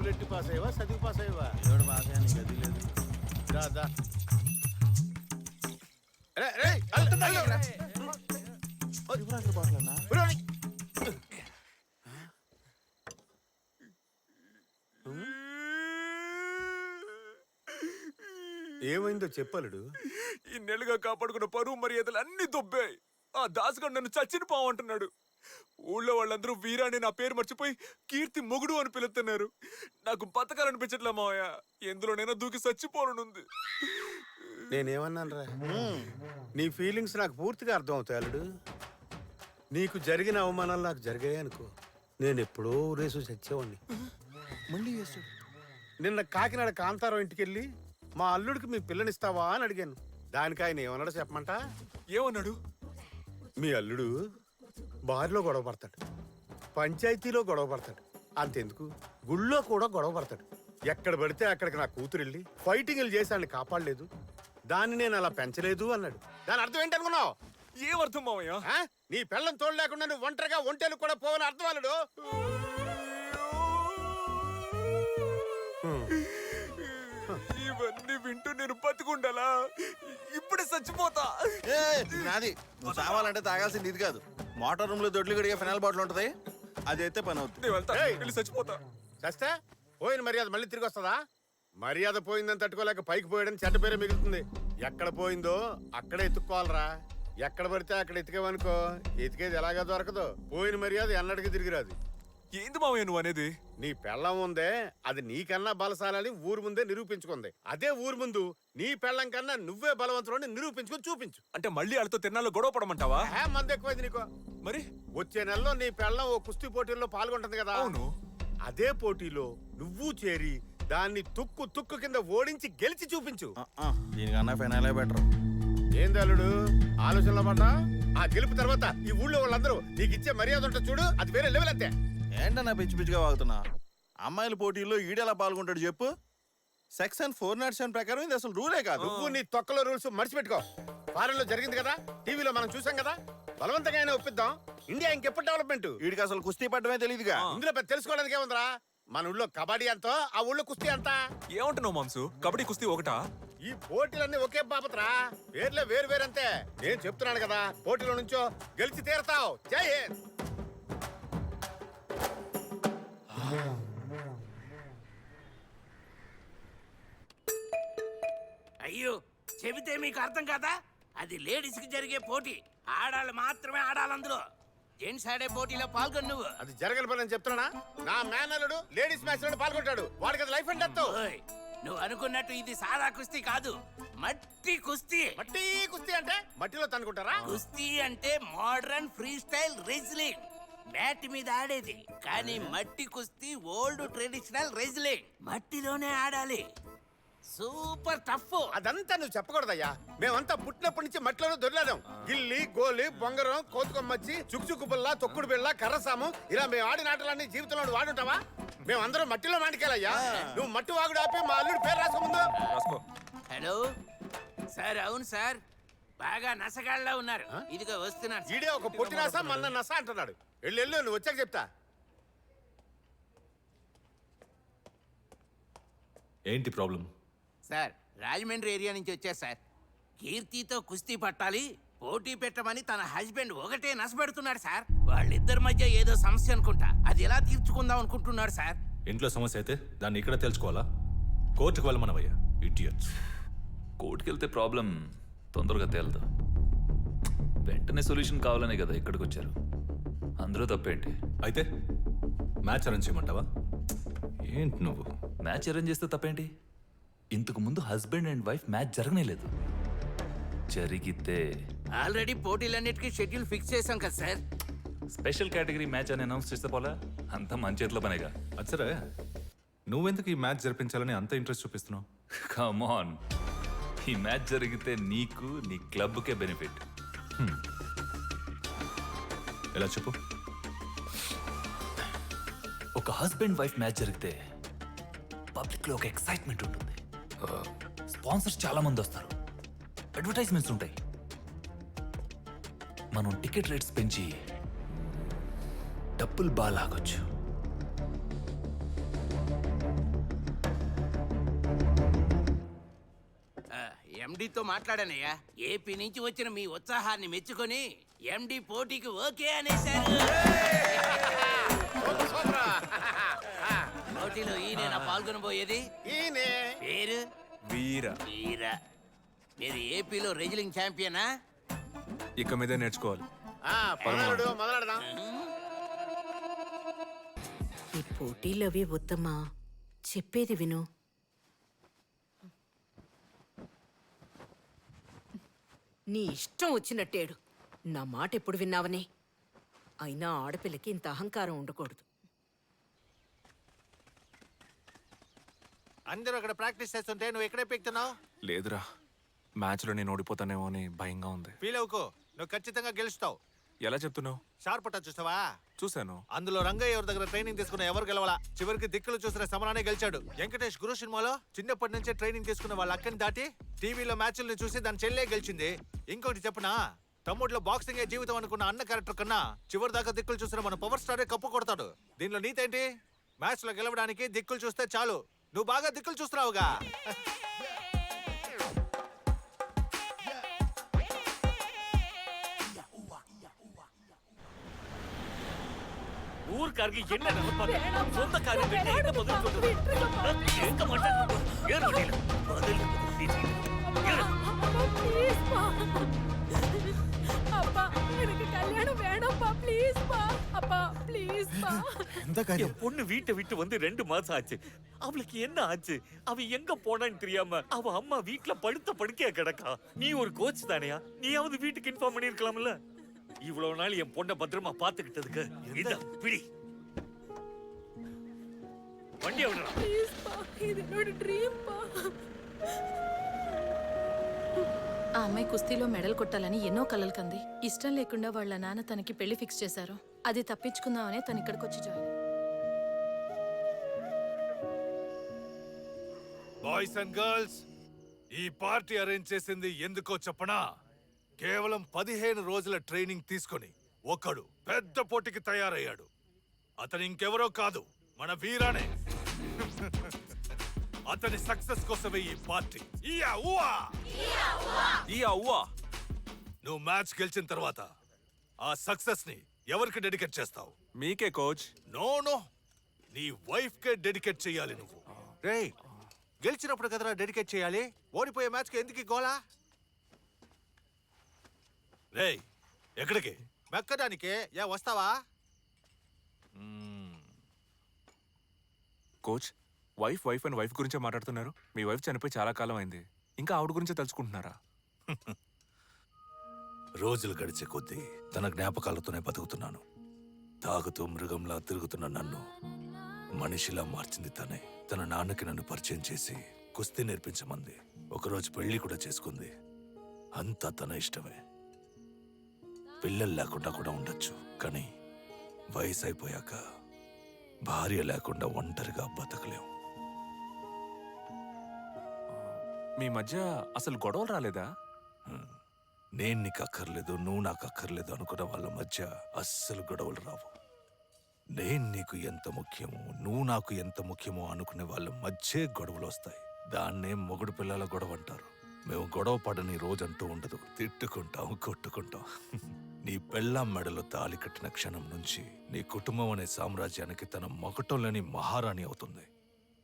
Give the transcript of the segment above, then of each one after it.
చదువులెట్టి pass అయ్యవా చదివి pass అయ్యవా? ఏడు pass అయ్యాను, గది లేదు. దా ఏమైందో చెప్పలుడు. ఇన్నేళ్ళుగా కాపాడుకున్న పరువు మర్యాదలు అన్ని దొబ్బాయి. ఆ దాసుగాడు నన్ను చచ్చిన పావంటున్నాడు. ఊళ్ళో వాళ్ళందరూ వీరాని నా పేరు మర్చిపోయి కీర్తి మొగుడు అని పిలుస్తున్నారు. నాకు బతకాలనిపించట్లే మావయ్య. ఎందులోనైనా దూకి చచ్చిపోనుంది. నేనేమన్నాను రా? నీ ఫీలింగ్స్ నాకు పూర్తిగా అర్థం అవుతాయి అల్లుడు. నీకు జరిగిన అవమానాలు నాకు జరిగాయి అనుకో, నేను ఎప్పుడో రేసు చచ్చేవాడిని. మళ్ళీ చేస్తాడు. నిన్న కాకినాడ కాంతారావు ఇంటికెళ్ళి మా అల్లుడికి మీ పిల్లనిస్తావా అని అడిగాను. దానికి ఆయన ఏమన్నాడో చెప్పమంట? ఏమన్నాడు? మీ అల్లుడు బారిలో గొడవ పడతాడు, పంచాయతీలో గొడవ పడతాడు, అంతెందుకు గుళ్ళో కూడా గొడవ పడతాడు. ఎక్కడ పడితే అక్కడికి నా కూతురు వెళ్ళి ఫైటింగ్లు చేసి కాపాడలేదు, దాన్ని నేను అలా పెంచలేదు అన్నాడు. దాని అర్థం ఏంటనుకున్నావు? ఏమర్థం మావయ్య? నీ పిల్లని తోడు లేకుండా నువ్వు ఒంటరిగా ఒంటేలు కూడా పోవని అర్థం అల్లుడు. ఇవన్నీ వింటూ నేను బతుకుండాలా? ఇప్పుడే చచ్చిపోతా. నాది నువ్వు చావాలంటే తాగాల్సింది ఇది కాదు. మోటార్ రూమ్ లో దొడ్లు గడిగే ఫినాల్ బాటిల్ ఉంటది, అది అయితే పని అవుతుంది. నేను వెళ్తా, వెళ్ళి చచ్చిపోతా. చస్తే పోయిన మర్యాద మళ్ళీ తిరిగి వస్తుందా? మర్యాద పోయిందని తట్టుకోలేక పైకి పోయడం చెడ్డ పేరే మిగులుతుంది. ఎక్కడ పోయిందో అక్కడే ఎత్తుక్కోవాలరా. ఎక్కడ పడితే అక్కడ ఎతికేవనుకో, ఎతికేది ఎలాగా దొరకదు. పోయిన మర్యాద ఎన్నటికీ తిరిగిరాదు. ఏంది మావయ్య నువ్వు అనేది? నీ పెళ్ళం ఉందే, అది నీకన్నా బలశాలని ఊరు ముందే నిరూపించుకుంది. అదే ఊరు ముందు నీ పెళ్ళం కన్నా నువ్వే బలవంతులని నిరూపించుకుని చూపించు. అంటే మళ్ళీ వాళ్ళతో తిన్నాలో గొడవ పడమంటావా? మంది ఎక్కువైంది నీకో. మరి వచ్చే నెలలో నీ పెళ్ళం ఓ కుస్తీ పోటీల్లో పాల్గొంటుంది కదా. అవును. అదే పోటీలో నువ్వు చేరి దాన్ని తుక్కు తుక్కు కింద ఓడించి గెలిచి చూపించు. దీనికన్నా ఫినాలే బెటర్. ఏంది అల్లుడు ఆలోచనలో పడ్డా? ఆ గెలుపు తర్వాత ఈ ఊళ్ళో వాళ్ళందరూ నీకు ఇచ్చే మర్యాద ఉంటుంది చూడు, అది వేరే లెవెల్ అంతే. ఏంటన్నా పిచ్చి పిచ్చిగా వాగుతున్నా? అమ్మాయిల పోటీల్లో ఈడెలా పాల్గొంటాడు చెప్పు? సెక్షన్ 407 ప్రకారం ఇది అసలు రూలే కాదు. నువ్వు నీ తొక్కలో రూల్స్ మర్చిపెట్టుకో. ఫారెన్ లో జరిగింది కదా, టీవీలో మనం చూసాం కదా. బలవంతంగా అయినా ఒప్పిద్దాం. ఇండియా ఇంకెప్పుడు డెవలప్మెంట్? వీడికి అసలు కుస్తీ పడ్డమే తెలియదుగా. ఇందులో పెద్ద తెలుసుకోవడానికి ఏముందిరా? మన ఊళ్ళో కబడ్డీ ఎంతో, ఆ ఊళ్ళో కుస్తీ ఎంత? ఏమంటున్నావు మాంసు? కబడ్డీ కుస్తీ ఒకటా? ఈ పోటీలన్నీ ఒకే బాపత్రా, పేర్లే వేరు వేరంతే. నేను చెప్తున్నాను కదా, పోటీలో నుంచో గెలిచి తీరతావు. జై హింద్. అయ్యో, చెబితే మీకు అర్థం కాదా? అది లేడీస్ కి జరిగే పోటీ, ఆడాళ్ళు మాత్రమే ఆడాలందులో. జెంట్స్ ఆడే పోటీలో పాల్గొను నువ్వు. అది జరగని పని అని చెప్తున్నా. నా మేనల్లుడు లేడీస్ మ్యాచ్ లో పాల్గొంటాడు. వాడికి అది లైఫ్ అండ్ డెత్. ఓయ్, నువ్వు అనుకున్నట్టు ఇది సాదా కుస్తీ కాదు, మట్టి కుస్తీ. మట్టి కుస్తీ అంటే మట్టిలో తనుకుంటారా? కుస్తీ అంటే modern free style wrestling, mat మీద ఆడేది. కానీ మట్టి కుస్తీ ఓల్డ్ ట్రెడిషనల్ రెజ్లింగ్, మట్టిలోనే ఆడాలి. Super tough. అదంతా నువ్వు చెప్పకూడదయ్యా. మేమంతా పుట్టినప్పటి నుంచి మట్టిలోనే దొరిలాం. గిల్లి గోలి బొంగరం కోతుకొమ్మచ్చి చుక్చుక్కు బిళ్ళ తొక్కుడు బిళ్ళ కర్రసాము, ఇలా మేము ఆడిన ఆటలన్నీ జీవితంలో వాడుంటావా? మేమందరం మట్టిలో మాటికెళ్ళయ్యా. నువ్వు మట్టి వాగుడు ఆపి మా అల్లుడి పేరు రాసుకో. Hello sir. అవును సార్, బాగా నసగాళ్ళ ఉన్నారు. ఇదిగో వస్తున్నారు. ఈడే ఒక పొట్టి నస మన్న నస అంటున్నాడు. వెళ్ళు, నువ్వు వచ్చాక చెప్తా. ఏంటి ప్రాబ్లం? సార్, రాజమండ్రి ఏరియా నుంచి వచ్చా సార్. కీర్తితో కుస్తీ పట్టాలి, పోటీ పెట్టమని తన హస్బెండ్ ఒకటే నసపెడుతున్నాడు సార్. వాళ్ళిద్దరి మధ్య ఏదో సమస్య అనుకుంటా, అది ఎలా తీర్చుకుందాం అనుకుంటున్నాడు సార్. ఇంట్లో సమస్య అయితే దాన్ని ఇక్కడ తెలుసుకోవాలా? కోర్టుకు వెళ్ళమనవయ్యా, ఇడియట్స్. కోర్టుకి వెళ్తే ప్రాబ్లం తొందరగా తేలదు. వెంటనే సొల్యూషన్ కావాలనే కదా ఇక్కడికి వచ్చారు. అందరూ తప్పేంటి? అయితే మ్యాచ్ అరేంజ్ చేయమంటావా? ఏంటి నువ్వు? మ్యాచ్ అరేంజ్ చేస్తే తప్పేంటి? ఇంతకు ముందు హస్బెండ్ అండ్ వైఫ్ మ్యాచ్ జరగనేలేదు. జరిగితే ఆల్రెడీ పోటీలన్నిటికీ షెడ్యూల్ ఫిక్స్ చేశాం కదా సార్. స్పెషల్ కేటగిరీ మ్యాచ్ అని అనౌన్స్ చేస్తే పోలా? అంతా మన చేతిలో పనేగా. అచ్చరే, నువ్వెందుకు ఈ మ్యాచ్ జరిపించాలని అంత ఇంట్రెస్ట్ చూపిస్తున్నావు? కమ్ ఆన్, ఈ మ్యాచ్ జరిగితే నీకు నీ క్లబ్కే బెనిఫిట్. ఎలా చెప్పు? ఒక హస్బెండ్ వైఫ్ మ్యాచ్ జరిగితే పబ్లిక్ లో ఒక ఎక్సైట్మెంట్ ఉంటుంది. స్పాన్సర్స్ చాలా మంది వస్తారు, అడ్వర్టైజ్మెంట్స్ ఉంటాయి. మనం టికెట్ రేట్స్ పెంచి డబ్బులు బాగా లాగొచ్చు. ఎండితో మాట్లాడానయ్యా. ఏపీ నుంచి వచ్చిన మీ ఉత్సాహాన్ని మెచ్చుకొని ఎండి పోటీకి ఓకే అనేశారు. పోటీలో ఈయన పాల్గొనబోయేది. ఈయనే పేరు వీర వీరా. మీరు ఏపీలో రెజ్లింగ్ ఛాంపియనా? ఇక మీదే నేర్చుకోవాలి. మొదలెడదాం. ఈ పోటీలవి వద్దమ్మా, చెప్పేది విను. నీ ఇష్టం వచ్చినట్టేడు, నా మాట ఎప్పుడు విన్నావని. అయినా ఆడపిల్లకి ఇంత అహంకారం ఉండకూడదు. అందరూ అక్కడ ప్రాక్టీస్ చేస్తుంటే నువ్వు ఎక్కడే పెక్తున్నావు? లేదురా, మ్యాచ్లో నేను ఓడిపోతానేమో అని భయంగా ఉంది. ఫీల్ అవుకో, నువ్వు ఖచ్చితంగా గెలుస్తావు. ఎలా చెప్తున్నావు? షార్పట చూసావా? చూశాను. అందులో రంగయ్య ఎవరి దగ్గర ట్రైనింగ్ తీసుకున్న ఎవరు గెలవాలా? చివరికి దిక్కులు చూసిన సమరానే గెలిచాడు. వెంకటేష్ గురు సినిమాలో చిన్నప్పటి నుంచే ట్రైనింగ్ తీసుకున్న వాళ్ళ అక్కని దాటి టీవీలో మ్యాచ్లను చూసి దాని చెల్లె గెలిచింది. ఇంకోటి చెప్పనా, తమ్ముడిలో బాక్సింగే జీవితం అనుకున్న అన్న క్యారెక్టర్ కన్నా చివరి దాకా దిక్కులు చూసిన మన పవర్ స్టారే కప్పు కొడతాడు. దీనిలో నీతేంటి? మ్యాచ్ లో గెలవడానికి దిక్కులు చూస్తే చాలు. నువ్వు బాగా దిక్కులు చూస్తున్నావుగా. ஊர்க்காரங்க என்ன நினைப்பாங்க? சொந்த காரியம் கிட்ட என்ன பதில் சொல்றது? கேட்க மாட்டாங்க. ஏன் வண்டியில பதில் எனக்கு கல்யாணம் வேணும்பா, ப்ளீஸ் பா. அப்பா ப்ளீஸ் பா. என் பொண்ணு வீட்டை விட்டு வந்து 2 மாசம் ஆச்சு. அவளுக்கு என்ன ஆச்சு? அவ எங்க போனான்னு தெரியாம அவ அம்மா வீட்டுல படுத்த படுக்கையா கிடக்கா. நீ ஒரு கோச் தானையா? நீயாவது வீட்டுக்கு இன்ஃபார்ம் பண்ணிருக்கலாம்ல. இவ்வளவு நாள் என் பொண்ணை பத்திரமா பாத்துக்கிட்டதுக்கு இதான் பிடி. வண்டியை விடுறா. ப்ளீஸ் பா, இது என்னோட ட்ரீம் பா. ఆ అమ్మాయి కుస్తీలో మెడల్ కొట్టాలని ఎన్నో కలలు కంది. ఇష్టం లేకుండా వాళ్ళ నాన్న తనకి పెళ్లి ఫిక్స్ చేశారు. అది తప్పించుకుందామనే తను ఇక్కడికి వచ్చి జాయిన్. బాయ్స్ అండ్ గర్ల్స్, ఈ పార్టీ అరేంజ్ చేసింది ఎందుకో చెప్పనా? కేవలం 15 రోజుల ట్రైనింగ్ తీసుకొని ఒకడు పెద్ద పోటీకి తయారయ్యాడు. అతను ఇంకెవరో కాదు, మన వీరానే. అతని సక్సెస్ కోసమే ఈ పార్టీ. నువ్వు మ్యాచ్ గెలిచిన తర్వాత ఆ సక్సెస్ ని ఎవరికి డెడికేట్ చేస్తావు? మీకే కోచ్. నో నో, నీ వైఫ్ కే డెడికేట్ చేయాలి నువ్వు. రేయ్, గెలిచినప్పుడు కదరా డెడికేట్ చేయాలి. ఓడిపోయే మ్యాచ్ కి ఎందుకు గోలా? రేయ్, ఎక్కడికి? మెక్కడానికే. వస్తావా? కోచ్, వైఫ్ అండ్ వైఫ్ గురించే మాట్లాడుతున్నారు. మీ వైఫ్ చనిపోయి చాలా కాలం అయింది, ఇంకా ఆవిడ గురించే తలుచుకుంటున్నారా? రోజులు గడిచే కొద్దీ తన జ్ఞాపకాలతోనే బతుకుతున్నాను. తాగుతూ మృగంలా తిరుగుతున్న నన్ను మనిషిలా మార్చింది తనే. తన నాన్నకి నన్ను పరిచయం చేసి కుస్తీ నేర్పించమంది. ఒకరోజు పెళ్లి కూడా చేసుకుంది. అంతా తన ఇష్టమే. పిల్లలు లేకుండా కూడా ఉండొచ్చు, కానీ వయసు అయిపోయాక భార్య లేకుండా ఒంటరిగా బతకలేం. మీ మధ్య అసలు గొడవలు రాలేదా? నేను నీకు అక్కర్లేదు, నువ్వు నాకు అక్కర్లేదు అనుకున్న వాళ్ళ మధ్య అస్సలు గొడవలు రావు. నేను నీకు ఎంత ముఖ్యమో, నువ్వు నాకు ఎంత ముఖ్యమో అనుకునే వాళ్ళ మధ్యే గొడవలు వస్తాయి. దాన్నే మొగుడు పిల్లల గొడవ అంటారు. మేము గొడవ పడని రోజంటూ ఉండదు. తిట్టుకుంటాం, కొట్టుకుంటాం. నీ పెళ్ళాం మెడలో తాళి కట్టిన క్షణం నుంచి నీ కుటుంబం అనే సామ్రాజ్యానికి తన మకుటంలోని మహారాణి అవుతుంది.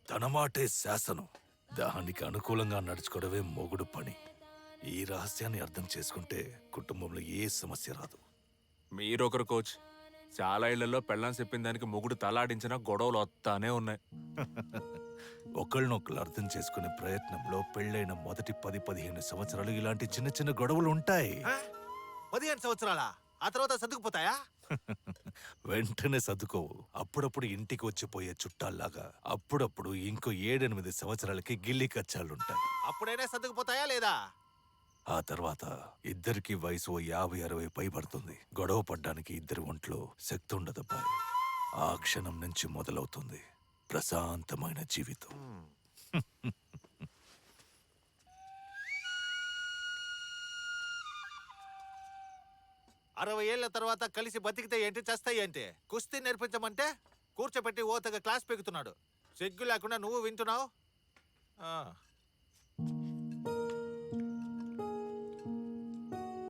తన మాటే శాసనం. దానికి అనుకూలంగా నడుచుకోవడమే మొగుడు పని. ఈ రహస్యాన్ని అర్థం చేసుకుంటే కుటుంబంలో ఏ సమస్య రాదు. మీరొకరు కోచ్. చాలా ఇళ్లలో పెళ్ళాం చెప్పిన దానికి మొగుడు తలాడించినా గొడవలు వస్తానే ఉన్నాయి. ఒకళ్ళనొకళ్ళు అర్థం చేసుకునే ప్రయత్నంలో పెళ్ళైన మొదటి 10-15 సంవత్సరాలు ఇలాంటి చిన్న చిన్న గొడవలు ఉంటాయి. 15 సంవత్సరాలా? ఆ తర్వాత సర్దుకుపోతాయా? వెంటనే సర్దుకోవు. అప్పుడప్పుడు ఇంటికి వచ్చిపోయే చుట్టాల్లాగా అప్పుడప్పుడు ఇంకో 7-8 సంవత్సరాలకి గిల్లి కచ్చాలుంటాయి. అప్పుడైనా సర్దుకుపోతాయా లేదా? ఆ తర్వాత ఇద్దరికి వయసు 50-60 పైబడుతుంది. గొడవ పడ్డానికి ఇద్దరి ఒంట్లో శక్తి ఉండదబ్బాయి. ఆ క్షణం నుంచి మొదలవుతుంది ప్రశాంతమైన జీవితం. 60 ఏళ్ల తర్వాత కలిసి బతికితే ఏంటి, చస్తాయి ఏంటి? కుస్తీ నేర్పించమంటే కూర్చోబెట్టి ఓతగా క్లాస్ పెగుతున్నాడు. సిగ్గు లేకుండా నువ్వు వింటున్నావు.